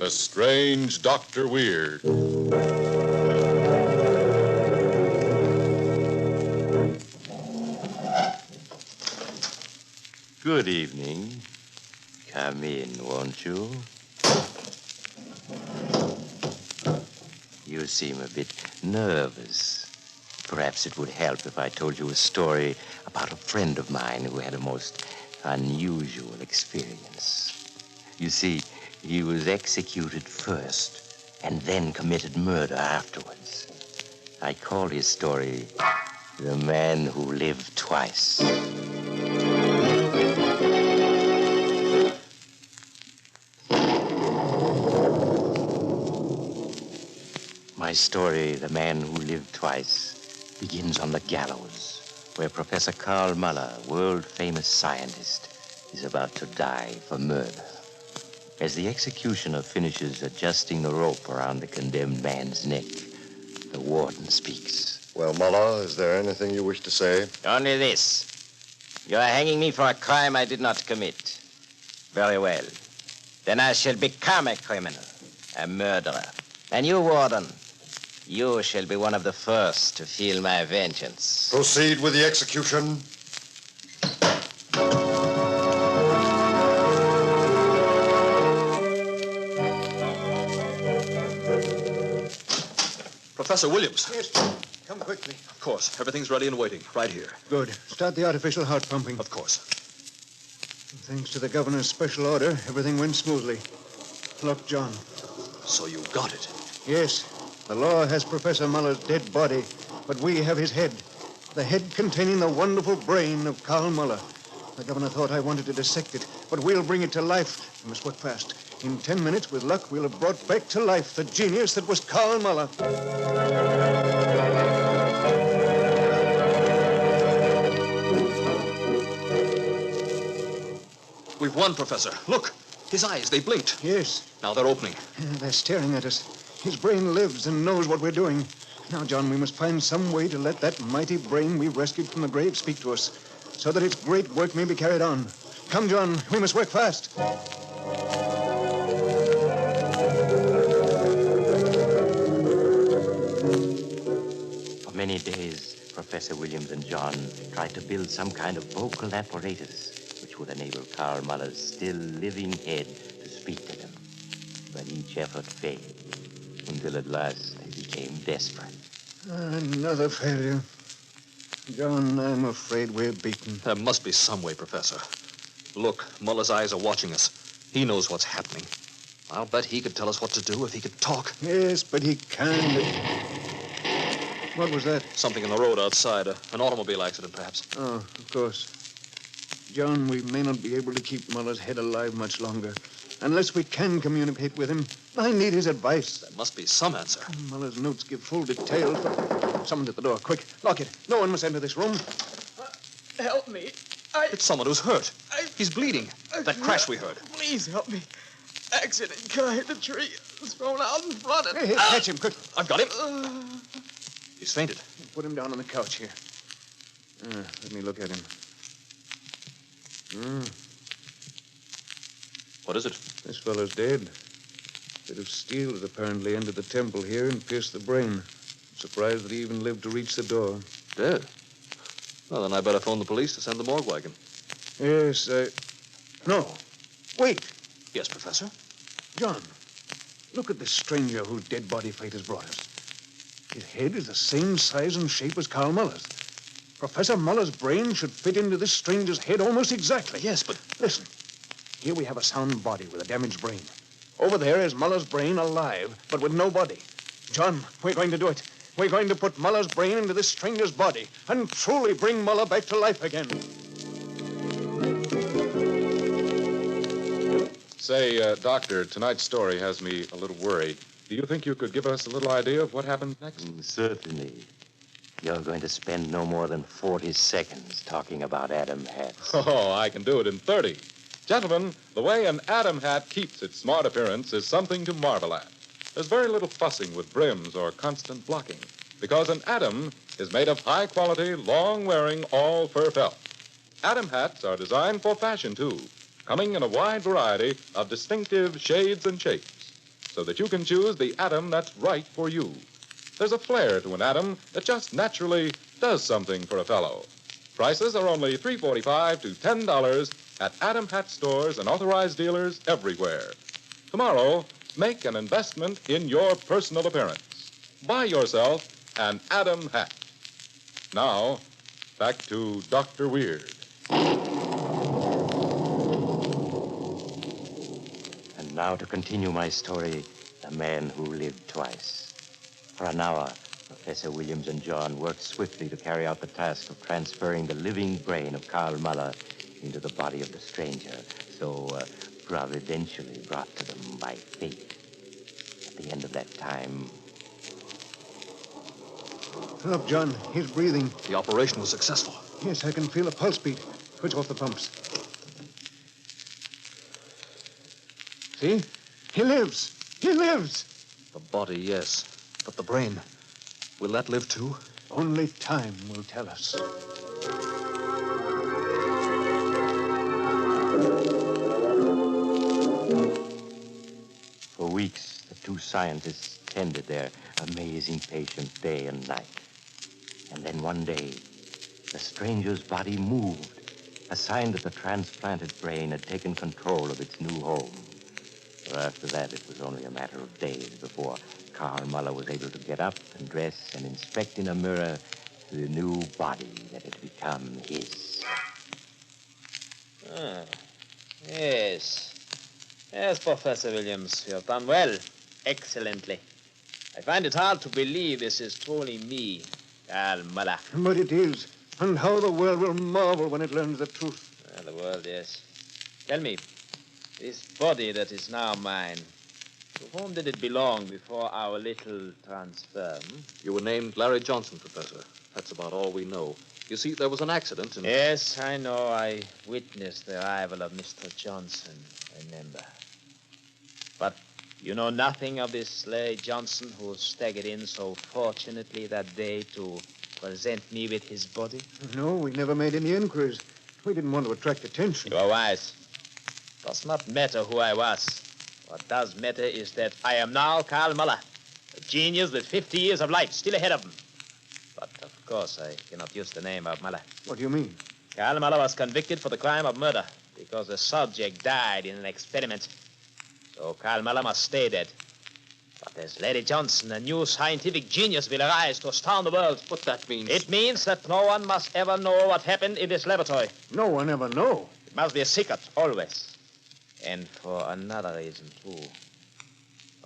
A Strange Dr. Weird. Good evening. Come in, won't you? You seem a bit nervous. Perhaps it would help if I told you a story about a friend of mine who had a most unusual experience. You see, he was executed first and then committed murder afterwards. I call his story The Man Who Lived Twice. My story, The Man Who Lived Twice, begins on the gallows, where Professor Karl Muller, world-famous scientist, is about to die for murder. As the executioner finishes adjusting the rope around the condemned man's neck, the warden speaks. Well, Muller, is there anything you wish to say? Only this. You are hanging me for a crime I did not commit. Very well. Then I shall become a criminal, a murderer. And you, warden, you shall be one of the first to feel my vengeance. Proceed with the execution. Professor Williams. Yes, come quickly. Of course. Everything's ready and waiting. Right here. Good. Start the artificial heart pumping. Of course. Thanks to the governor's special order, everything went smoothly. Look, John. So you got it. Yes, the law has Professor Muller's dead body, but we have his head. The head containing the wonderful brain of Karl Muller. The governor thought I wanted to dissect it, but we'll bring it to life. We must work fast. In 10 minutes, with luck, we'll have brought back to life the genius that was Karl Muller. We've won, Professor. Look. His eyes, they blinked. Yes. Now they're opening. They're staring at us. His brain lives and knows what we're doing. Now, John, we must find some way to let that mighty brain we rescued from the grave speak to us, so that its great work may be carried on. Come, John, we must work fast. For many days, Professor Williams and John tried to build some kind of vocal apparatus which would enable Karl Muller's still living head to speak to them. But each effort failed, until at last they became desperate. Another failure. John, I'm afraid we're beaten. There must be some way, Professor. Look, Muller's eyes are watching us. He knows what's happening. I'll bet he could tell us what to do if he could talk. Yes, but he can't. What was that? Something in the road outside. An automobile accident, perhaps. Oh, of course. John, we may not be able to keep Muller's head alive much longer. Unless we can communicate with him. I need his advice. There must be some answer. Muller's notes give full details. Someone's at the door. Quick, lock it. No one must enter this room. Help me. It's someone who's hurt. He's bleeding. That crash we heard. Please help me. Accident car hit the tree. Thrown out in front of Hey, catch him, quick. I've got him. He's fainted. Put him down on the couch here. Let me look at him. What is it? This fellow's dead. Bit of steel has apparently entered the temple here and pierced the brain. I'm surprised that he even lived to reach the door. Dead? Well, then I better phone the police to send the morgue wagon. Yes, No. Wait. Yes, Professor? John, look at this stranger whose dead body fate has brought us. His head is the same size and shape as Karl Muller's. Professor Muller's brain should fit into this stranger's head almost exactly. Yes, but... Listen. Here we have a sound body with a damaged brain. Over there is Muller's brain alive, but with no body. John, we're going to do it. We're going to put Muller's brain into this stranger's body and truly bring Muller back to life again. Say, Doctor, tonight's story has me a little worried. Do you think you could give us a little idea of what happened next? Certainly. You're going to spend no more than 40 seconds talking about Adam hats. Oh, I can do it in 30. Gentlemen, the way an Adam hat keeps its smart appearance is something to marvel at. There's very little fussing with brims or constant blocking, because an Adam is made of high-quality, long-wearing, all-fur felt. Adam hats are designed for fashion, too, coming in a wide variety of distinctive shades and shapes. so that you can choose the atom that's right for you. There's a flair to an atom that just naturally does something for a fellow. Prices are only $3.45 to $10 at Adam Hat stores and authorized dealers everywhere. Tomorrow, make an investment in your personal appearance. Buy yourself an Adam Hat. Now, back to Dr. Weird. And now to continue my story, The Man Who Lived Twice. For an hour, Professor Williams and John worked swiftly to carry out the task of transferring the living brain of Karl Muller into the body of the stranger, so providentially brought to them by fate. At the end of that time... Look, John, he's breathing. The operation was successful. Yes, I can feel a pulse beat. Switch off the pumps. See? He lives. He lives. The body, yes. But the brain, will that live too? Only time will tell us. For weeks, the two scientists tended their amazing patient day and night. And then one day, the stranger's body moved, a sign that the transplanted brain had taken control of its new home. For after that, it was only a matter of days before Karl Muller was able to get up and dress and inspect in a mirror the new body that had become his. Ah, yes. Yes, Professor Williams, you have done well. Excellently. I find it hard to believe this is truly me, Karl Muller. But it is. And how the world will marvel when it learns the truth. The world, yes. Tell me, this body that is now mine, to whom did it belong before our little transfer? You were named Larry Johnson, Professor. That's about all we know. You see, there was an accident and... Yes, I know. I witnessed the arrival of Mr. Johnson, remember. But you know nothing of this Larry Johnson who staggered in so fortunately that day to present me with his body? No, we never made any inquiries. We didn't want to attract attention. You are wise. It does not matter who I was. What does matter is that I am now Karl Muller, a genius with 50 years of life still ahead of him. But, of course, I cannot use the name of Muller. What do you mean? Karl Muller was convicted for the crime of murder because the subject died in an experiment. So Karl Muller must stay dead. But as Larry Johnson, a new scientific genius, will arise to astound the world. What that means... It means that no one must ever know what happened in this laboratory. No one ever know. It must be a secret, always. And for another reason, too.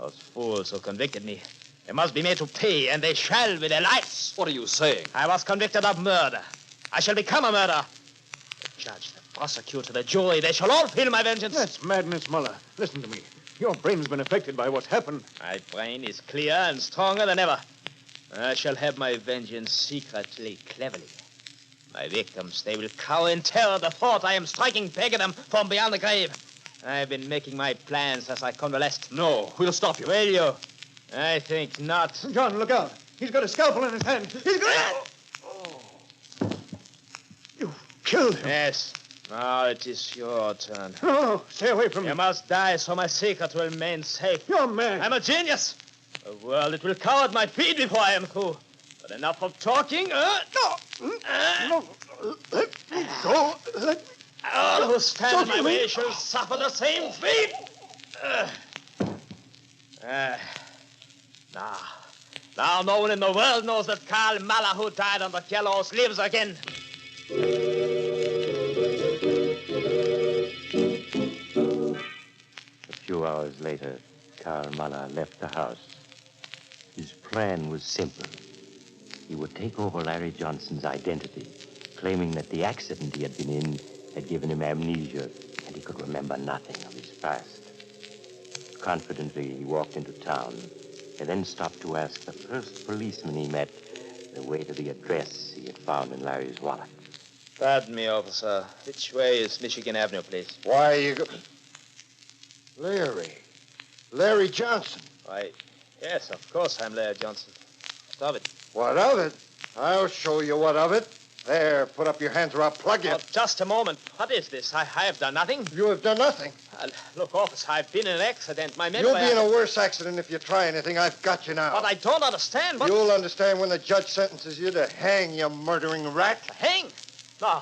Those fools who convicted me, they must be made to pay, and they shall with their lives. What are you saying? I was convicted of murder. I shall become a murderer. The judge, the prosecutor, the jury, they shall all feel my vengeance. That's madness, Muller. Listen to me. Your brain's been affected by what's happened. My brain is clear and stronger than ever. I shall have my vengeance secretly, cleverly. My victims, they will cower in terror at the thought I am striking back at them from beyond the grave. I've been making my plans as I convalesced. No, we'll stop you. Will you? I think not. John, look out. He's got a scalpel in his hand. He's got... You killed him. Yes. Now it is your turn. No, stay away from me. You must die so my secret will remain safe. You're mad. I'm a genius. The world, it will cower at my feet before I am through. But enough of talking. No. Let me go. Let me... All who stand in my way shall suffer the same fate. Now no one in the world knows that Karl Muller, who died on the gallows, lives again. A few hours later, Karl Muller left the house. His plan was simple. He would take over Larry Johnson's identity, claiming that the accident he had been in had given him amnesia and he could remember nothing of his past. Confidently, he walked into town and then stopped to ask the first policeman he met the way to the address he had found in Larry's wallet. Pardon me, officer. Which way is Michigan Avenue, please? Why are you Larry Johnson. Why, yes, of course I'm Larry Johnson. What of it? What of it? I'll show you what of it. There, put up your hands or I'll plug you. Oh, just a moment. What is this? I have done nothing. You have done nothing. Look, officer, I've been in an accident. My memory... You'll be in a worse accident if you try anything. I've got you now. But I don't understand. What... You'll understand when the judge sentences you to hang, you murdering rat. Hang? No,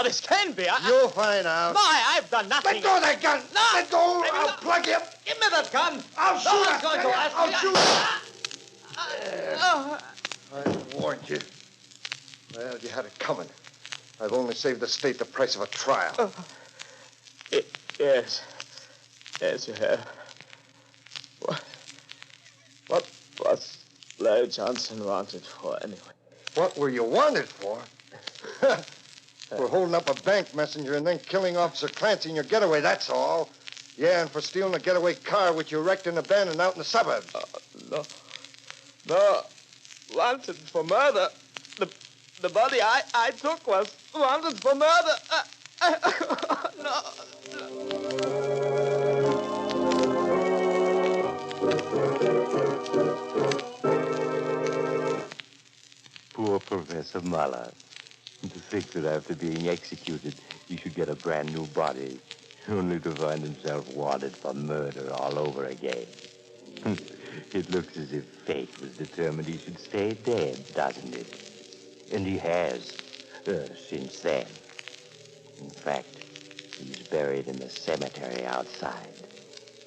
this can't be. You'll find out. No, I've done nothing. Let go of that gun. No. Let go. Maybe I'll not. plug you. Give me that gun. I'll shoot. No one's going to ask I'll me. shoot. Oh. I warned you. Well, you had it coming. I've only saved the state the price of a trial. Yes. Yes, you have. What was Larry Johnson wanted for, anyway? What were you wanted for? For holding up a bank messenger and then killing Officer Clancy in your getaway, that's all. Yeah, and for stealing a getaway car which you wrecked and abandoned out in the suburbs. No. Wanted for murder. The body I took was wanted for murder. No. Poor Professor Muller. To think that after being executed, he should get a brand new body, only to find himself wanted for murder all over again. It looks as if fate was determined he should stay dead, doesn't it? And he has, since then. In fact, he's buried in the cemetery outside.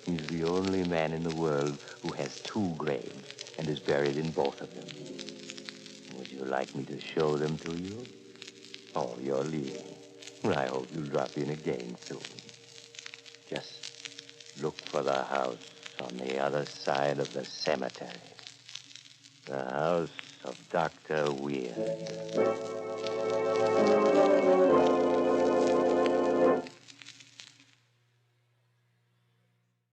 He's the only man in the world who has two graves and is buried in both of them. Would you like me to show them to you? Oh, you're leaving. I hope you'll drop in again soon. Just look for the house on the other side of the cemetery. The house of Dr. Weir.